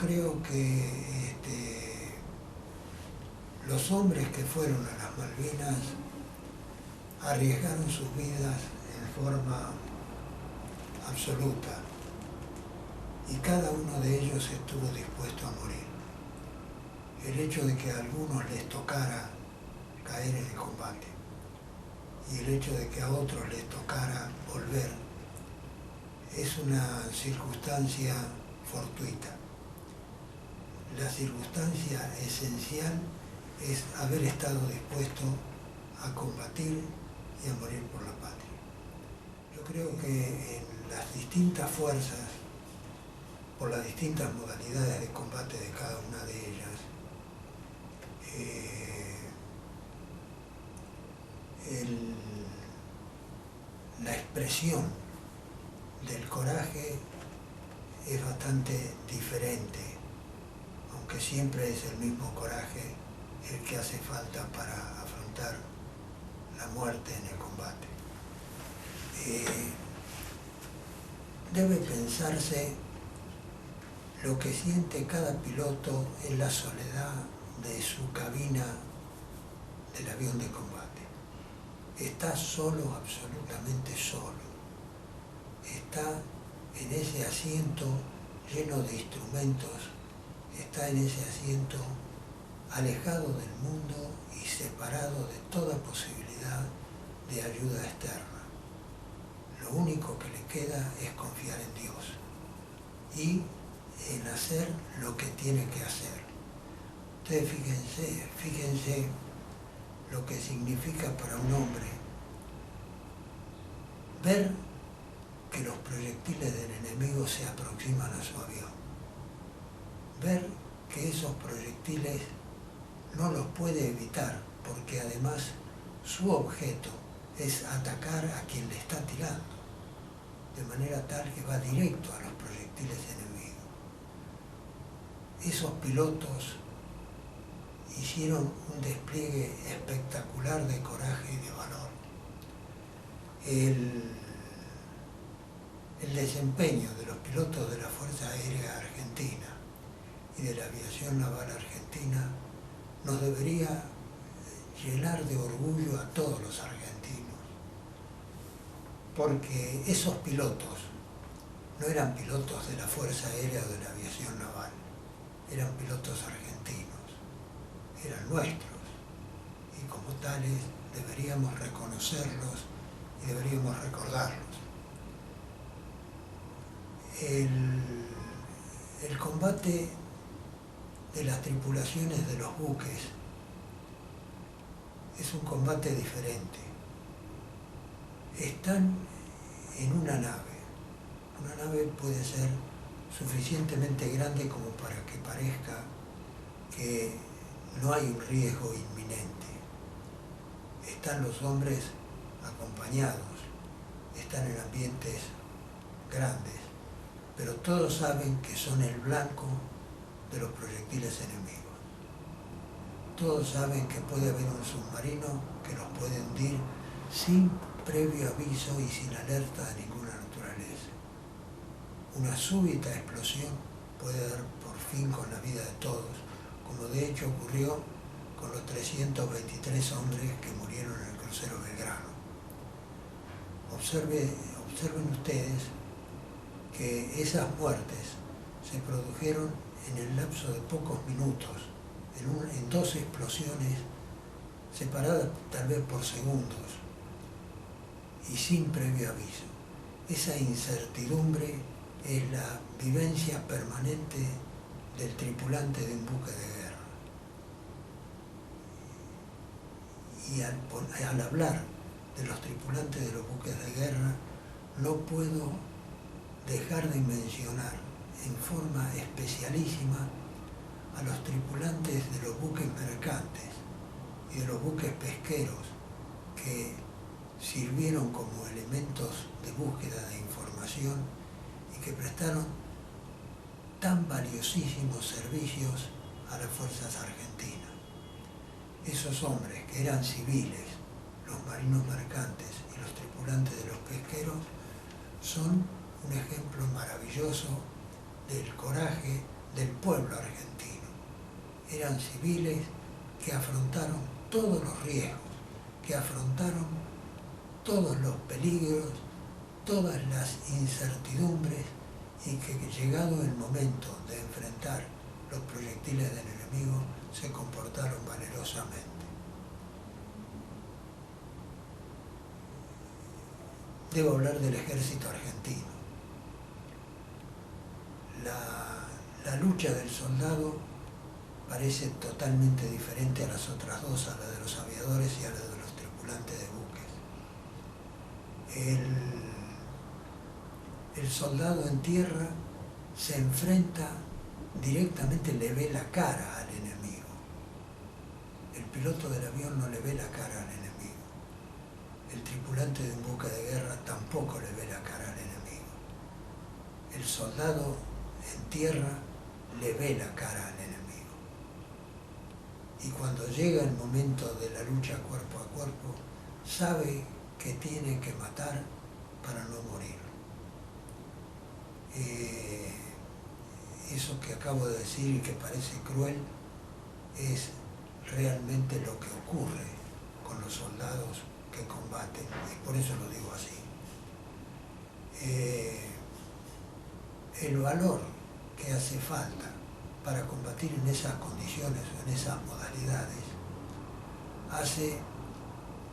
creo que los hombres que fueron a las Malvinas arriesgaron sus vidas en forma absoluta y cada uno de ellos estuvo dispuesto a morir. El hecho de que a algunos les tocara caer en el combate y el hecho de que a otros les tocara volver es una circunstancia fortuita. La circunstancia esencial es haber estado dispuesto a combatir y a morir por la patria. Yo creo que en las distintas fuerzas, por las distintas modalidades de combate de cada una de ellas, la expresión del coraje es bastante diferente, aunque siempre es el mismo coraje el que hace falta para afrontar la muerte en el combate. Debe pensarse lo que siente cada piloto en la soledad de su cabina del avión de combate. Está solo, absolutamente solo. Está en ese asiento lleno de instrumentos, está en ese asiento alejado del mundo y separado de toda posibilidad de ayuda externa. Lo único que le queda es confiar en Dios y en hacer lo que tiene que hacer. Ustedes fíjense lo que significa para un hombre ver que los proyectiles del enemigo se aproximan a su avión, ver que esos proyectiles no los puede evitar porque además su objeto es atacar a quien le está tirando, de manera tal que va directo a los proyectiles enemigos. Esos pilotos hicieron un despliegue espectacular de coraje y de valor. El desempeño de los pilotos de la Fuerza Aérea Argentina y de la Aviación Naval Argentina nos debería llenar de orgullo a todos los argentinos, porque esos pilotos no eran pilotos de la Fuerza Aérea o de la Aviación Naval, eran pilotos argentinos, eran nuestros, y como tales deberíamos reconocerlos y deberíamos recordarlos. El combate de las tripulaciones de los buques es un combate diferente. Están en una nave. Una nave puede ser suficientemente grande como para que parezca que no hay un riesgo inminente. Están los hombres acompañados, están en ambientes grandes, pero todos saben que son el blanco de los proyectiles enemigos. Todos saben que puede haber un submarino que los puede hundir sin previo aviso y sin alerta de ninguna naturaleza. Una súbita explosión puede dar por fin con la vida de todos, como de hecho ocurrió con los 323 hombres que murieron en el crucero Belgrano. Observen ustedes que esas muertes se produjeron en el lapso de pocos minutos, en dos explosiones separadas tal vez por segundos y sin previo aviso. Esa incertidumbre es la vivencia permanente del tripulante de un buque de guerra. Y al hablar de los tripulantes de los buques de guerra, no puedo dejar de mencionar en forma especialísima a los tripulantes de los buques mercantes y de los buques pesqueros que sirvieron como elementos de búsqueda de información y que prestaron tan valiosísimos servicios a las fuerzas argentinas. Esos hombres que eran civiles, los marinos mercantes y los tripulantes de los pesqueros, son un ejemplo maravilloso del coraje del pueblo argentino. Eran civiles que afrontaron todos los riesgos, que afrontaron todos los peligros, todas las incertidumbres, y que llegado el momento de enfrentar los proyectiles del enemigo, se comportaron valerosamente. Debo hablar del ejército argentino. La lucha del soldado parece totalmente diferente a las otras dos, a la de los aviadores y a la de los tripulantes de buques. El soldado en tierra se enfrenta directamente, le ve la cara al enemigo. El piloto del avión no le ve la cara al enemigo. El tripulante de un buque de guerra tampoco le ve la cara al enemigo. El soldado en tierra le ve la cara al enemigo. Y cuando llega el momento de la lucha cuerpo a cuerpo, sabe que tiene que matar para no morir. Eso que acabo de decir y que parece cruel es realmente lo que ocurre con los soldados que combaten, y por eso lo digo así. El valor que hace falta para combatir en esas condiciones o en esas modalidades hace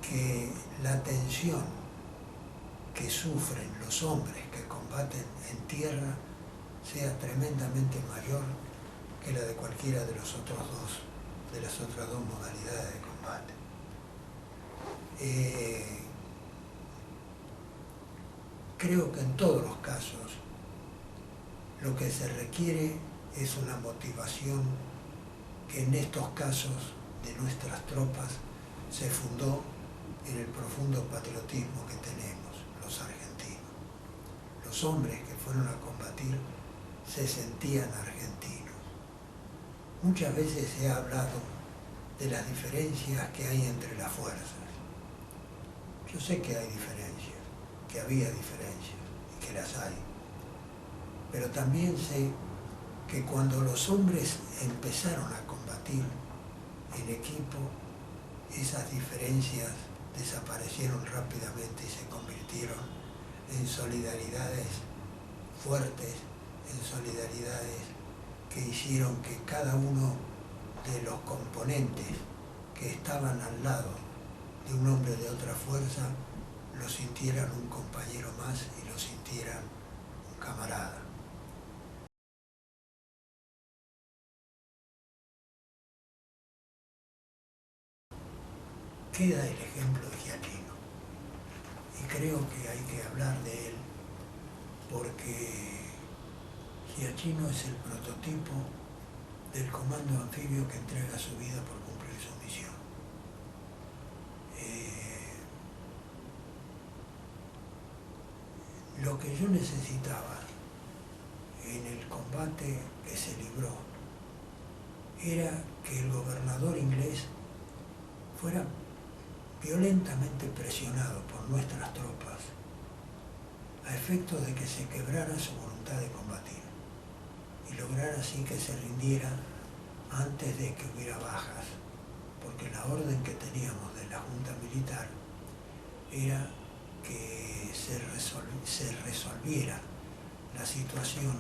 que la tensión que sufren los hombres que combaten en tierra sea tremendamente mayor que la de cualquiera de las otras dos modalidades de combate. Creo que en todos los casos lo que se requiere es una motivación que en estos casos de nuestras tropas se fundó en el profundo patriotismo que tenemos los argentinos. Los hombres que fueron a combatir se sentían argentinos. Muchas veces se ha hablado de las diferencias que hay entre las fuerzas. Yo sé que hay diferencias, que había diferencias y que las hay. Pero también sé que cuando los hombres empezaron a combatir en equipo, esas diferencias desaparecieron rápidamente y se convirtieron en solidaridades fuertes, en solidaridades que hicieron que cada uno de los componentes que estaban al lado de un hombre de otra fuerza lo sintieran un compañero más y lo sintieran un camarada. Queda el ejemplo de Giachino, y creo que hay que hablar de él porque Giachino es el prototipo del comando anfibio que entrega su vida por cumplir su misión. Lo que yo necesitaba en el combate que se libró era que el gobernador inglés fuera violentamente presionado por nuestras tropas a efecto de que se quebrara su voluntad de combatir y lograr así que se rindiera antes de que hubiera bajas, porque la orden que teníamos de la Junta Militar era que se resolviera la situación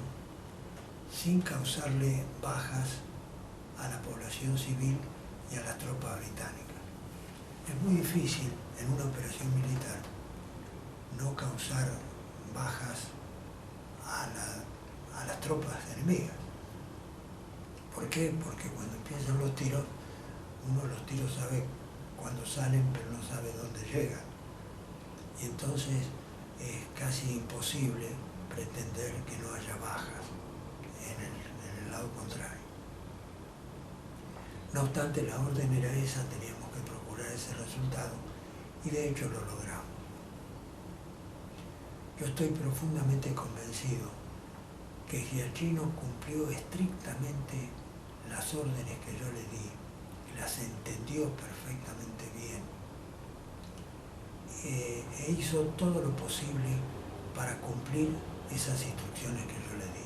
sin causarle bajas a la población civil y a las tropas británicas. Es muy difícil en una operación militar no causar bajas a las tropas enemigas. ¿Por qué? Porque cuando empiezan los tiros, uno los tiros sabe cuándo salen, pero no sabe dónde llegan. Y entonces es casi imposible pretender que no haya bajas en el lado contrario. No obstante, la orden era esa, teníamos que procurar ese resultado y de hecho lo logramos. Yo estoy profundamente convencido que Giachino cumplió estrictamente las órdenes que yo le di, las entendió perfectamente bien, e hizo todo lo posible para cumplir esas instrucciones que yo le di.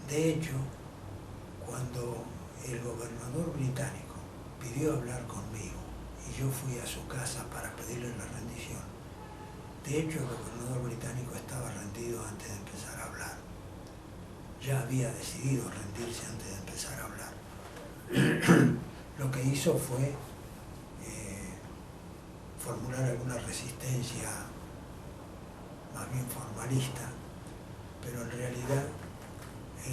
De hecho, cuando el gobernador británico pidió hablar conmigo y yo fui a su casa para pedirle la rendición, de hecho el gobernador británico estaba rendido antes de empezar a hablar. Ya había decidido rendirse antes de empezar a hablar. Lo que hizo fue formular alguna resistencia más bien formalista, pero en realidad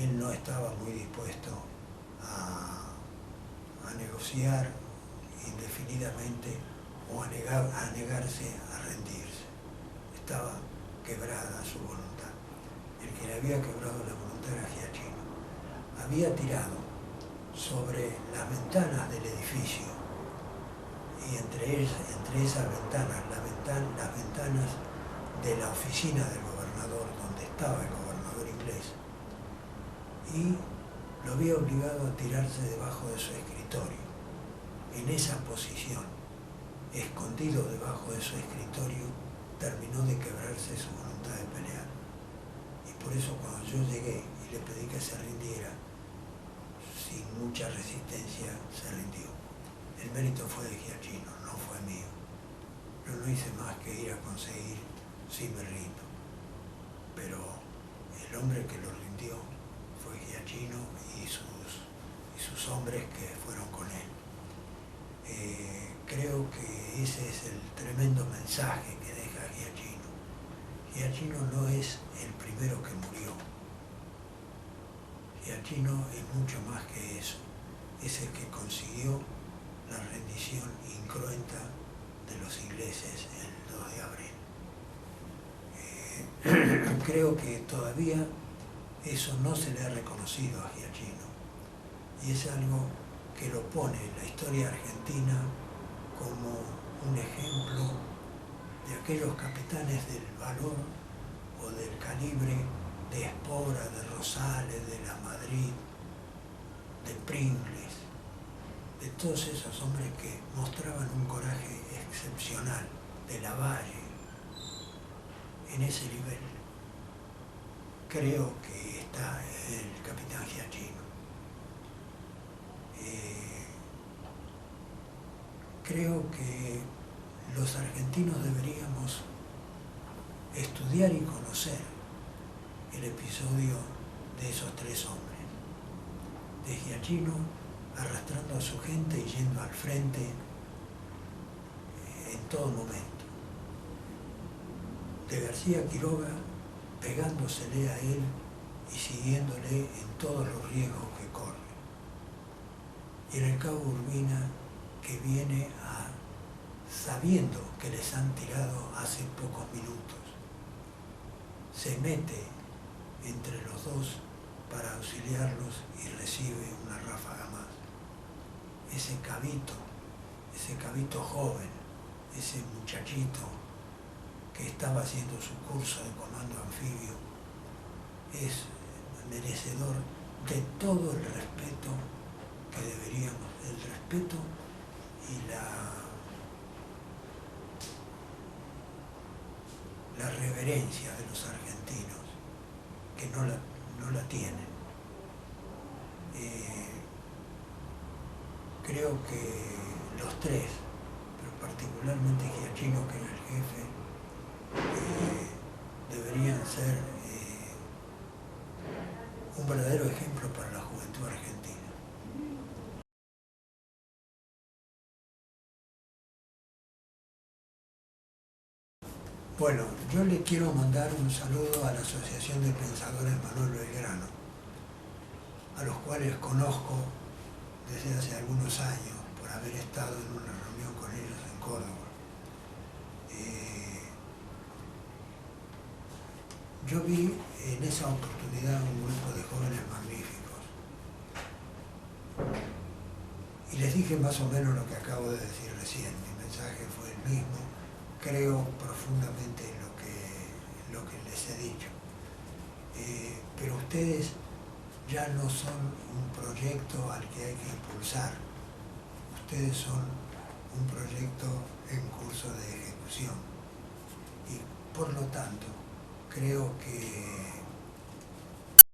él no estaba muy dispuesto a negociar indefinidamente o a negarse a rendirse. Estaba quebrada su voluntad. El que le había quebrado la voluntad era Giachino. Había tirado sobre las ventanas del edificio y entre esas ventanas, las ventanas de la oficina del gobernador, donde estaba el gobernador inglés, y lo había obligado a tirarse debajo de su escritorio. En esa posición, escondido debajo de su escritorio, terminó de quebrarse su voluntad de pelear. Y por eso cuando yo llegué y le pedí que se rindiera, sin mucha resistencia se rindió. El mérito fue de Giachino, no fue mío. Yo no hice más que ir a conseguir, sí me rindo. Pero el hombre que lo rindió fue Giachino y sus hombres que fueron con él. Creo que ese es el tremendo mensaje que deja Giachino. Giachino no es el primero que murió. Giachino es mucho más que eso. Es el que consiguió la rendición incruenta de los ingleses el 2 de abril. Creo que todavía eso no se le ha reconocido a Giachino y es algo que lo pone en la historia argentina como un ejemplo de aquellos capitanes del valor o del calibre de Espora, de Rosales, de La Madrid, de Pringles, de todos esos hombres que mostraban un coraje excepcional, de Lavalle, en ese nivel. Creo que está el capitán Giachino. Creo que los argentinos deberíamos estudiar y conocer el episodio de esos tres hombres, de Giachino arrastrando a su gente y yendo al frente en todo momento, de García Quiroga pegándosele a él y siguiéndole en todos los riesgos que corre, y en el cabo Urbina, que viene sabiendo que les han tirado hace pocos minutos, se mete entre los dos para auxiliarlos y recibe una ráfaga más. Ese cabito joven, ese muchachito que estaba haciendo su curso de comando anfibio, es merecedor de todo el respeto que deberíamos, el respeto y la reverencia de los argentinos, que no la tienen. Creo que los tres, pero particularmente Giachino, que era el jefe, deberían ser un verdadero ejemplo para la juventud argentina. Bueno, yo le quiero mandar un saludo a la Asociación de Pensadores Manuel Belgrano, a los cuales conozco desde hace algunos años por haber estado en una reunión con ellos en Córdoba. Yo vi en esa oportunidad un grupo de jóvenes magníficos y les dije más o menos lo que acabo de decir recién. Mi mensaje fue el mismo. Creo profundamente en lo que les he dicho. Pero ustedes ya no son un proyecto al que hay que impulsar. Ustedes son un proyecto en curso de ejecución. Y por lo tanto, creo que